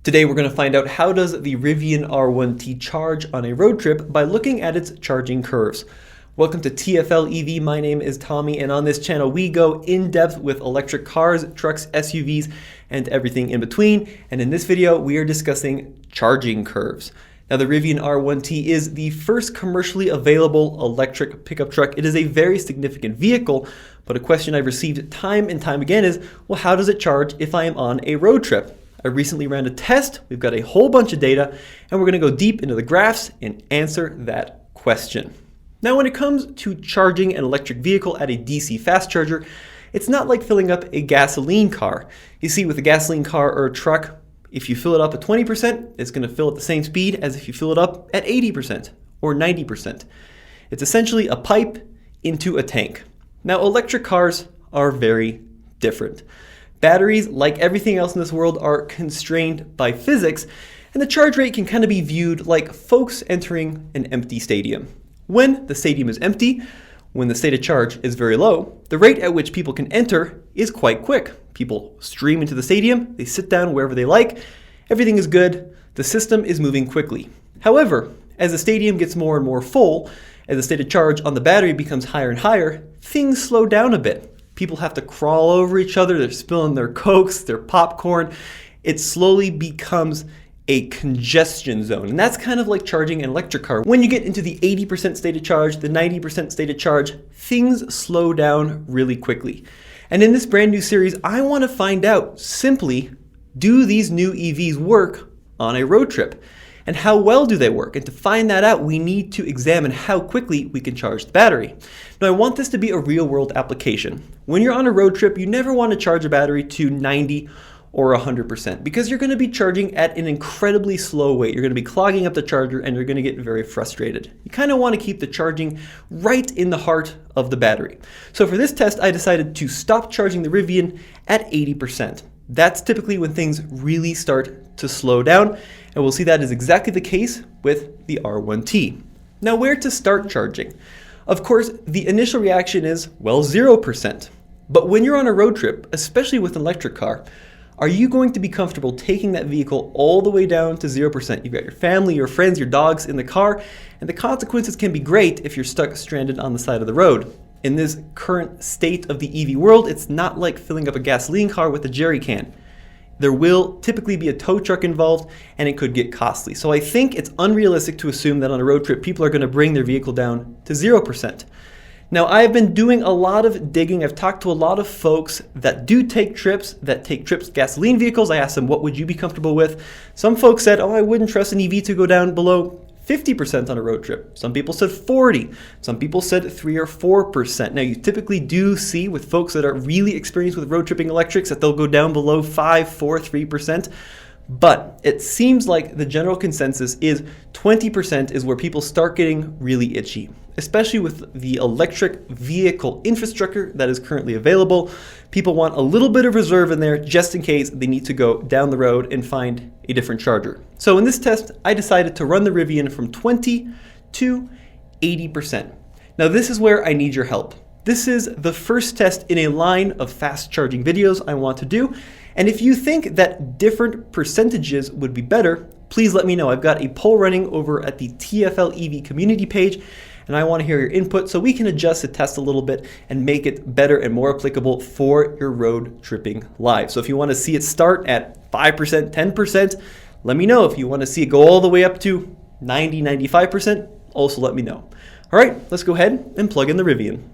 Today we're going to find out how does the Rivian R1T charge on a road trip by looking at its charging curves. Welcome to TFL EV, my name is Tommy, and on this channel we go in depth with electric cars, trucks, SUVs, and everything in between. And in this video we are discussing charging curves. Now the Rivian R1T is the first commercially available electric pickup truck. It is a very significant vehicle, but a question I've received time and time again is, well, how does it charge if I am on a road trip? I recently ran a test, we've got a whole bunch of data, and we're going to go deep into the graphs and answer that question. Now when it comes to charging an electric vehicle at a DC fast charger, it's not like filling up a gasoline car. You see, with a gasoline car or a truck, if you fill it up at 20%, it's going to fill at the same speed as if you fill it up at 80% or 90%. It's essentially a pipe into a tank. Now electric cars are very different. Batteries, like everything else in this world, are constrained by physics, and the charge rate can kind of be viewed like folks entering an empty stadium. When the stadium is empty, when the state of charge is very low, the rate at which people can enter is quite quick. People stream into the stadium, they sit down wherever they like, everything is good, the system is moving quickly. However, as the stadium gets more and more full, as the state of charge on the battery becomes higher and higher, things slow down a bit. People have to crawl over each other, they're spilling their Cokes, their popcorn. It slowly becomes a congestion zone. And that's kind of like charging an electric car. When you get into the 80% state of charge, the 90% state of charge, things slow down really quickly. And in this brand new series, I want to find out simply, do these new EVs work on a road trip? And how well do they work? And to find that out, we need to examine how quickly we can charge the battery. Now, I want this to be a real-world application. When you're on a road trip, you never want to charge a battery to 90 or 100% because you're going to be charging at an incredibly slow rate. You're going to be clogging up the charger and you're going to get very frustrated. You kind of want to keep the charging right in the heart of the battery. So for this test, I decided to stop charging the Rivian at 80%. That's typically when things really start to slow down, and we'll see that is exactly the case with the R1T. Now, where to start charging? Of course, the initial reaction is, well, 0%. But when you're on a road trip, especially with an electric car, are you going to be comfortable taking that vehicle all the way down to 0%? You've got your family, your friends, your dogs in the car, and the consequences can be great if you're stuck stranded on the side of the road. In this current state of the EV world, it's not like filling up a gasoline car with a jerry can. There will typically be a tow truck involved, and it could get costly. So I think it's unrealistic to assume that on a road trip, people are going to bring their vehicle down to 0%. Now, I've been doing a lot of digging. I've talked to a lot of folks that do take trips, gasoline vehicles. I asked them, what would you be comfortable with? Some folks said, oh, I wouldn't trust an EV to go down below 50% on a road trip. Some people said 40. Some people said 3 or 4%. Now, you typically do see with folks that are really experienced with road tripping electrics that they'll go down below 5, 4, 3%. But it seems like the general consensus is 20% is where people start getting really itchy, especially with the electric vehicle infrastructure that is currently available. People want a little bit of reserve in there just in case they need to go down the road and find a different charger. So in this test, I decided to run the Rivian from 20 to 80%. Now this is where I need your help. This is the first test in a line of fast charging videos I want to do. And if you think that different percentages would be better, please let me know. I've got a poll running over at the TFL EV community page, and I want to hear your input so we can adjust the test a little bit and make it better and more applicable for your road tripping life. So if you want to see it start at 5%, 10%, let me know. If you want to see it go all the way up to 90, 95%, also let me know. All right, let's go ahead and plug in the Rivian.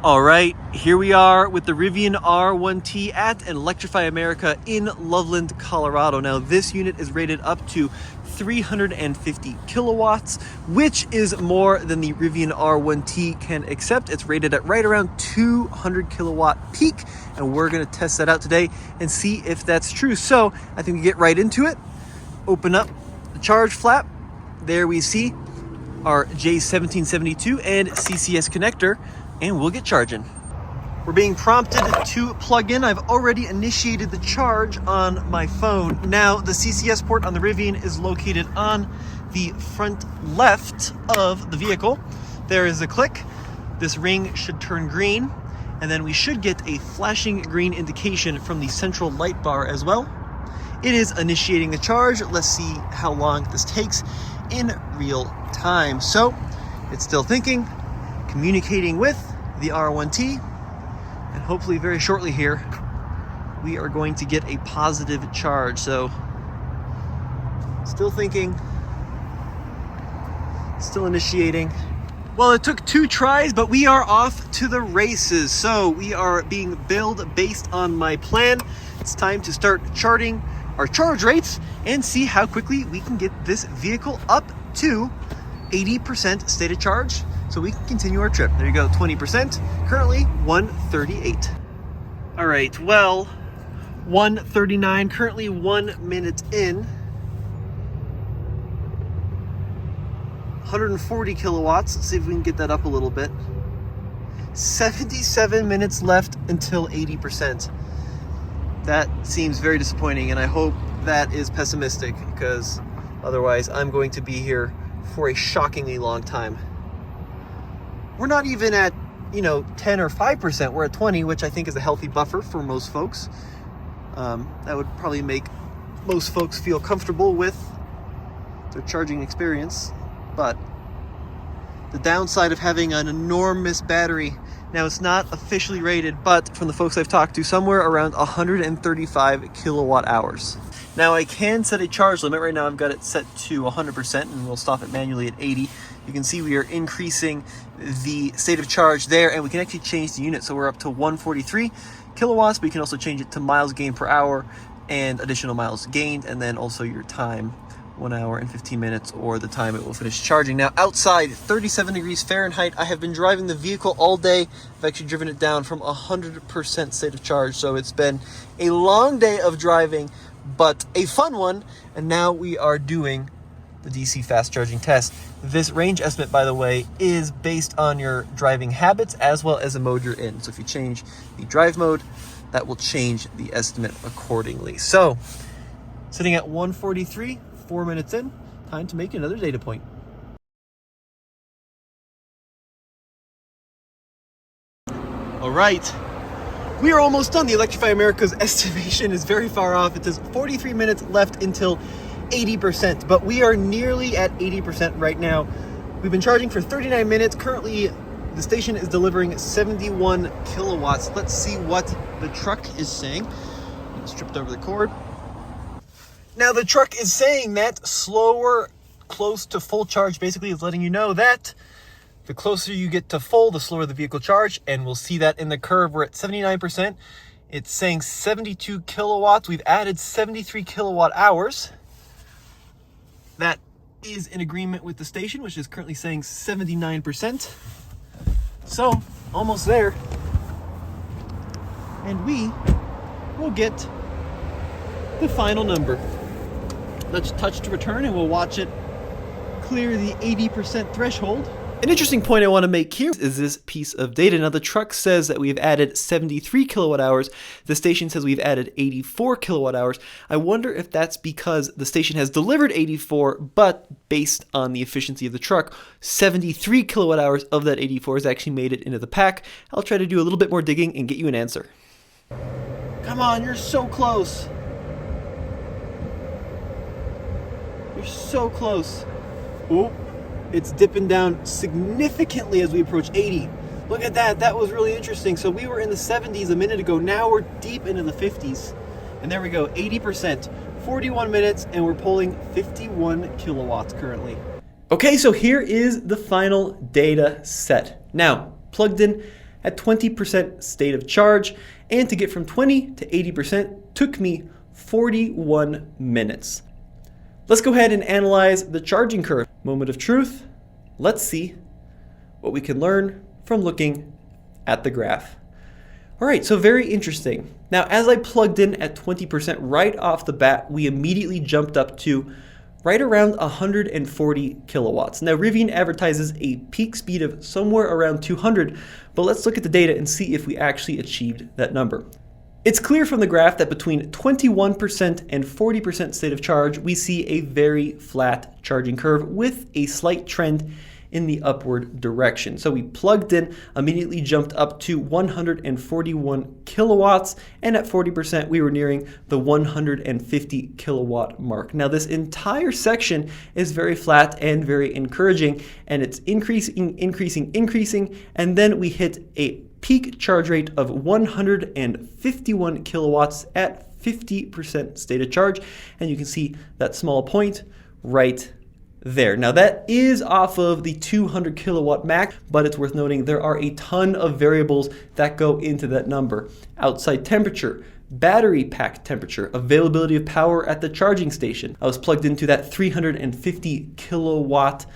All right, here we are with the Rivian R1T at Electrify America in Loveland, Colorado. Now this unit is rated up to 350 kilowatts, which is more than the Rivian R1T can accept. It's rated at right around 200 kilowatt peak, and we're gonna test that out today and see if that's true. So I think we get right into it. Open up the charge flap. There we see our J1772 and CCS connector, and we'll get charging. We're being prompted to plug in. I've already initiated the charge on my phone. Now, the CCS port on the Rivian is located on the front left of the vehicle. There is a click. This ring should turn green, and then we should get a flashing green indication from the central light bar as well. it is initiating the charge. Let's see how long this takes in real time. So it's still thinking, communicating with the R1T, and hopefully very shortly here we are going to get a positive charge. So still thinking, still initiating. Well, it took 2 tries, but we are off to the races. So we are being billed based on my plan. It's time to start charting our charge rates and see how quickly we can get this vehicle up to 80% state of charge so we can continue our trip. There you go, 20%, currently 138. All right, well, 139, currently 1 minute in. 140 kilowatts. Let's see if we can get that up a little bit. 77 minutes left until 80%. That seems very disappointing, and I hope that is pessimistic, because otherwise I'm going to be here for a shockingly long time. We're not even at, 10 or 5%. We're at 20, which I think is a healthy buffer for most folks. That would probably make most folks feel comfortable with their charging experience. But the downside of having an enormous battery, now it's not officially rated, but from the folks I've talked to, somewhere around 135 kilowatt hours. Now I can set a charge limit. Right now I've got it set to 100%, and we'll stop it manually at 80. You can see we are increasing the state of charge there, and we can actually change the unit. So we're up to 143 kilowatts, but you can also change it to miles gained per hour and additional miles gained, and then also your time, 1 hour and 15 minutes, or the time it will finish charging. Now outside, 37 degrees Fahrenheit. I have been driving the vehicle all day. I've actually driven it down from 100% state of charge. So it's been a long day of driving, but a fun one. And now we are doing the DC fast charging test. This range estimate, by the way, is based on your driving habits as well as the mode you're in. So if you change the drive mode, that will change the estimate accordingly. So sitting at 143, 4 minutes in, time to make another data point. All right, we are almost done. The Electrify America's estimation is very far off. It says 43 minutes left until 80%, but we are nearly at 80% right now. We've been charging for 39 minutes. Currently, the station is delivering 71 kilowatts. Let's see what the truck is saying. I stripped over the cord. Now the truck is saying that slower, close to full charge basically is letting you know that the closer you get to full, the slower the vehicle charge, and we'll see that in the curve. We're at 79%. It's saying 72 kilowatts. We've added 73 kilowatt hours. That is in agreement with the station, which is currently saying 79%. So, almost there. And we will get the final number. Let's touch to return, and we'll watch it clear the 80% threshold. An interesting point I want to make here is this piece of data. Now the truck says that we've added 73 kilowatt hours. The station says we've added 84 kilowatt hours. I wonder if that's because the station has delivered 84, but based on the efficiency of the truck, 73 kilowatt hours of that 84 has actually made it into the pack. I'll try to do a little bit more digging and get you an answer. Come on, you're so close. You're so close. Oop. It's dipping down significantly as we approach 80. Look at that. That was really interesting. So we were in the 70s a minute ago. Now we're deep into the 50s. And there we go, 80%, 41 minutes, and we're pulling 51 kilowatts currently. Okay, so here is the final data set. Now, plugged in at 20% state of charge, and to get from 20 to 80% took me 41 minutes. Let's go ahead and analyze the charging curve. Moment of truth. Let's see what we can learn from looking at the graph. All right, so very interesting. Now, as I plugged in at 20% right off the bat, we immediately jumped up to right around 140 kilowatts. Now, Rivian advertises a peak speed of somewhere around 200, but let's look at the data and see if we actually achieved that number. It's clear from the graph that between 21% and 40% state of charge, we see a very flat charging curve with a slight trend in the upward direction. So we plugged in, immediately jumped up to 141 kilowatts, and at 40% we were nearing the 150 kilowatt mark. Now this entire section is very flat and very encouraging, and it's increasing, and then we hit a peak charge rate of 151 kilowatts at 50% state of charge, and you can see that small point right there. Now that is off of the 200 kilowatt max, but it's worth noting there are a ton of variables that go into that number. Outside temperature, battery pack temperature, availability of power at the charging station. I was plugged into that 350 kilowatt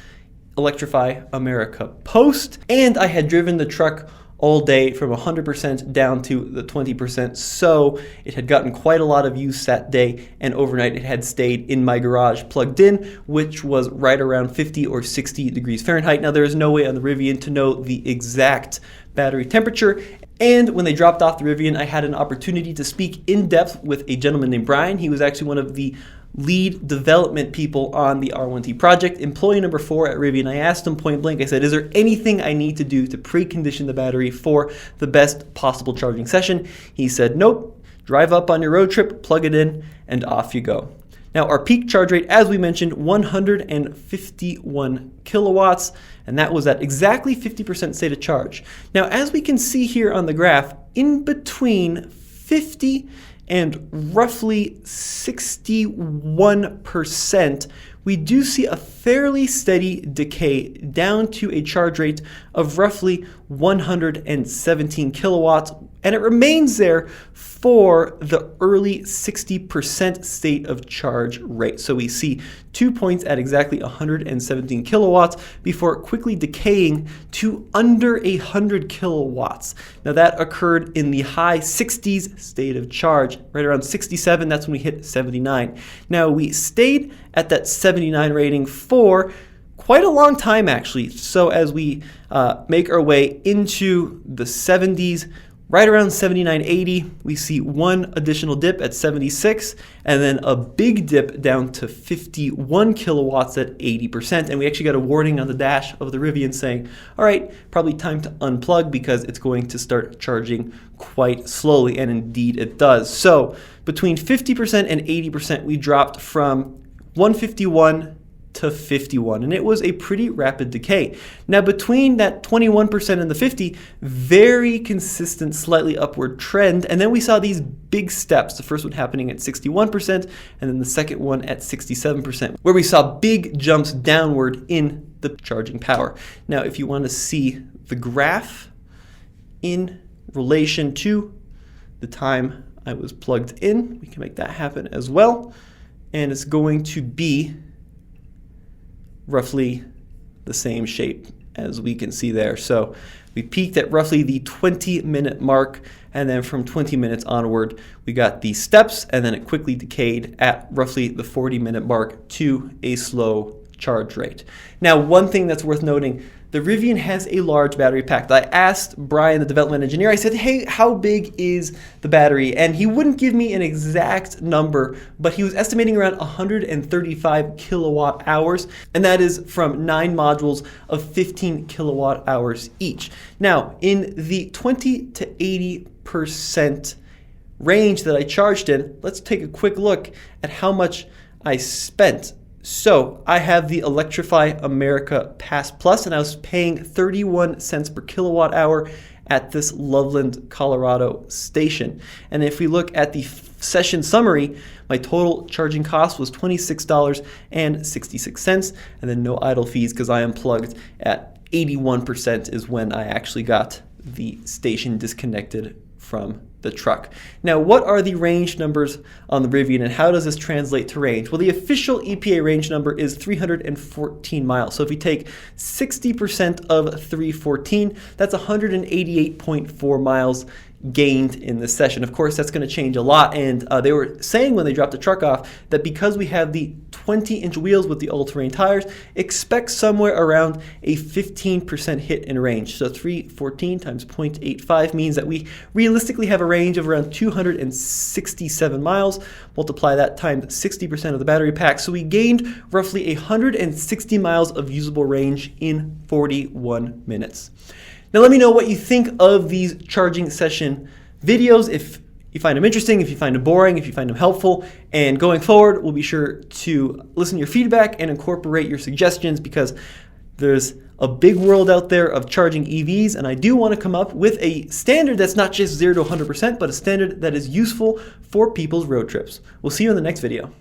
Electrify America post, and I had driven the truck all day from 100% down to the 20%, so it had gotten quite a lot of use that day, and overnight it had stayed in my garage plugged in, which was right around 50 or 60 degrees Fahrenheit. Now there is no way on the Rivian to know the exact battery temperature, and when they dropped off the Rivian, I had an opportunity to speak in depth with a gentleman named Brian. He was actually one of the lead development people on the R1T project, employee number 4 at Rivian. I asked him point blank, I said, is there anything I need to do to precondition the battery for the best possible charging session? He said, nope, drive up on your road trip, plug it in, and off you go. Now our peak charge rate, as we mentioned, 151 kilowatts, and that was at exactly 50% state of charge. Now as we can see here on the graph, in between 50 and roughly 61%, we do see a fairly steady decay down to a charge rate of roughly 117 kilowatts, and it remains there for the early 60% state of charge rate. So we see 2 points at exactly 117 kilowatts before quickly decaying to under 100 kilowatts. Now that occurred in the high 60s state of charge, right around 67, that's when we hit 79. Now we stayed at that 79 rating for quite a long time actually. So as we make our way into the 70s, right around 79, 80, we see one additional dip at 76, and then a big dip down to 51 kilowatts at 80%. And we actually got a warning on the dash of the Rivian saying, all right, probably time to unplug because it's going to start charging quite slowly, and indeed it does. So between 50% and 80%, we dropped from 151 to 51, and it was a pretty rapid decay. Now between that 21% and the 50, very consistent, slightly upward trend, and then we saw these big steps, the first one happening at 61%, and then the second one at 67%, where we saw big jumps downward in the charging power. Now if you want to see the graph in relation to the time I was plugged in, we can make that happen as well, and it's going to be roughly the same shape as we can see there. So we peaked at roughly the 20-minute mark, and then from 20 minutes onward, we got these steps, and then it quickly decayed at roughly the 40-minute mark to a slow charge rate. Now, one thing that's worth noting, the Rivian has a large battery pack. I asked Brian, the development engineer, I said, hey, how big is the battery? And he wouldn't give me an exact number, but he was estimating around 135 kilowatt hours, and that is from 9 modules of 15 kilowatt hours each. Now, in the 20 to 80% range that I charged in, let's take a quick look at how much I spent. So I have the Electrify America Pass Plus, and I was paying 31 cents per kilowatt hour at this Loveland, Colorado station. And if we look at the session summary, my total charging cost was $26.66, and then no idle fees because I unplugged at 81% is when I actually got the station disconnected from the truck. Now, what are the range numbers on the Rivian, and how does this translate to range? Well, the official EPA range number is 314 miles. So if we take 60% of 314, that's 188.4 miles gained in this session. Of course, that's going to change a lot, and they were saying when they dropped the truck off that because we have the 20-inch wheels with the all-terrain tires, expect somewhere around a 15% hit in range. So 314 times 0.85 means that we realistically have a range of around 267 miles. Multiply that times 60% of the battery pack. So we gained roughly 160 miles of usable range in 41 minutes. Now let me know what you think of these charging session videos, if you find them interesting, if you find them boring, if you find them helpful. And going forward, we'll be sure to listen to your feedback and incorporate your suggestions, because there's a big world out there of charging EVs, and I do want to come up with a standard that's not just 0 to 100%, but a standard that is useful for people's road trips. We'll see you in the next video.